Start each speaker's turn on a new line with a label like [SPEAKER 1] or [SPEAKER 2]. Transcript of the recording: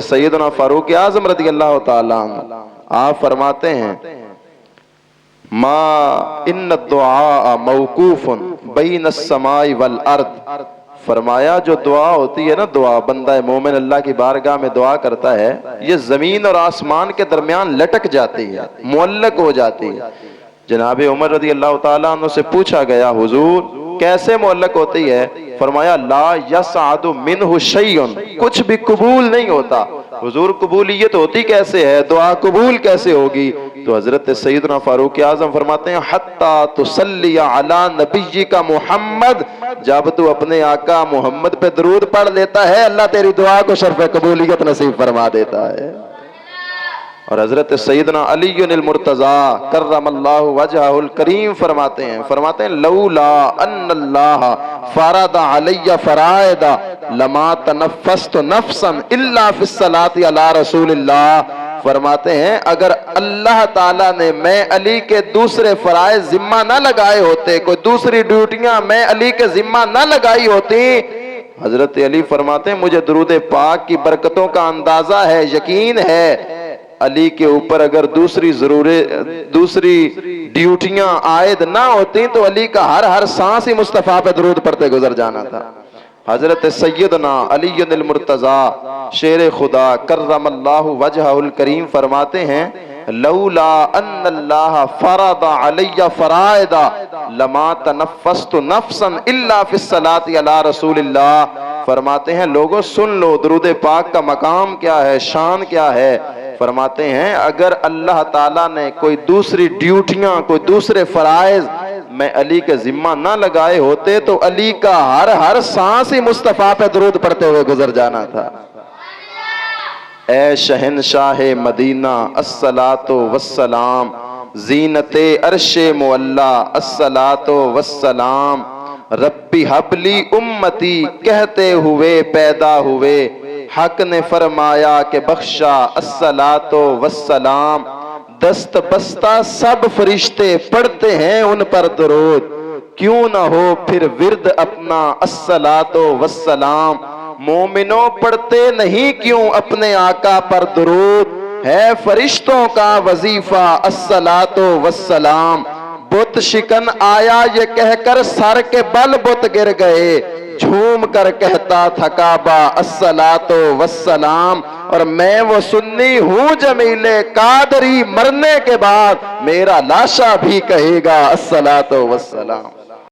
[SPEAKER 1] सैयदना फारूक आज़म रज़ी अल्लाह ताला अन्हु आप फरमाते हैं मा इन्न दुआ मौकूफुन बैन अस्समाई वल अर्द। फरमाया जो दुआ होती है ना, दुआ बंदा मोमिन अल्लाह की बारगाह में दुआ करता है, ये जमीन और आसमान के दरमियान लटक जाती है, मुअल्लक हो जाती है। जनाब उमर रज़ी अल्लाह ताला अन्हु से पूछा गया, हुजूर कैसे मुअल्लक होती है? फरमाया ला यसअदु मिन्हु शैउन, कुछ भी कबूल नहीं होता। हुजूर कबूलियत होती कैसे है, दुआ कबूल कैसे होगी? तो हजरत सैयदना फारूक आज़म फरमाते हैं हत्ता तुसल्ली अला नबिय्यिका मुहम्मद, जब तू अपने आका मोहम्मद पे दरूद पढ़ लेता है, अल्लाह तेरी दुआ को शर्फ कबूलियत नसीब फरमा देता है। और हजरत सैयदना अली मुर्तजा कर्रमल्लाहु वजहुल करीम फरमाते हैं लौला अन्नल्लाह फरदा अलैया फराइदा लमा तनफ़्फ़स्तु नफ्सन इल्ला फिस्सलाति अला रसूलिल्लाह। फरमाते हैं अगर अल्लाह ताला ने मैं अली के दूसरे फराइज जिम्मा न लगाए होते, कोई दूसरी ड्यूटियां मैं अली के जिम्मा न लगाई होती, हजरत अली फरमाते हैं मुझे दुरूद पाक की बरकतों का अंदाजा है, यकीन है, अली के ऊपर अगर दूसरी ड्यूटियां आयद ना होती तो अली का हर सांस ही मुस्तफा पे दरूद पढ़ते गुजर जाना था। हजरत सैयदना अली मुर्तजा शेर खुदा कर्रमल्लाहु वजहुल करीम फरमाते हैं लौला अन्नल्लाह फरदा अलैया फराइदा लमा तनफ़्फ़स्तु नफ्सन इल्ला फिस्सलाति अला रसूलिल्लाह। फरमाते हैं लोगों सुन लो दुरूद पाक का मकाम क्या है, शान क्या है। फरमाते हैं अगर अल्लाह ताला ने कोई दूसरी ड्यूटियां, कोई दूसरे फराइज मैं अली के जिम्मा ना लगाए होते तो अली का हर सांस ही मुस्तफा पे दरूद पढ़ते हुए गुजर जाना था। ए शहनशाह मदीना अस्सलातो वस्सलाम, जीनते अर्शे मुअल्ला अस्सलातो वस्सलाम, रब्बी हबली उम्मती कहते हुए पैदा हुए, हक ने फरमाया के बख्शा अस्सलातो वस्सलाम, दस्त बस्ता सब फरिश्ते पढ़ते हैं उन पर दरूद, क्यों ना हो फिर विर्द अपना अस्सलातो वस्सलाम। मोमिनों पढ़ते नहीं क्यों अपने आका पर दरूद, है फरिश्तों का वजीफा अस्सलातो वस्सलाम। बुत शिकन आया ये कहकर सर के बल बुत गिर गए, झूम कर कहता था काबा अस्सलातो वस्सलाम। और मैं वो सुन्नी हूँ जमीले कादरी, मरने के बाद मेरा लाशा भी कहेगा अस्सलातो वस्सलाम।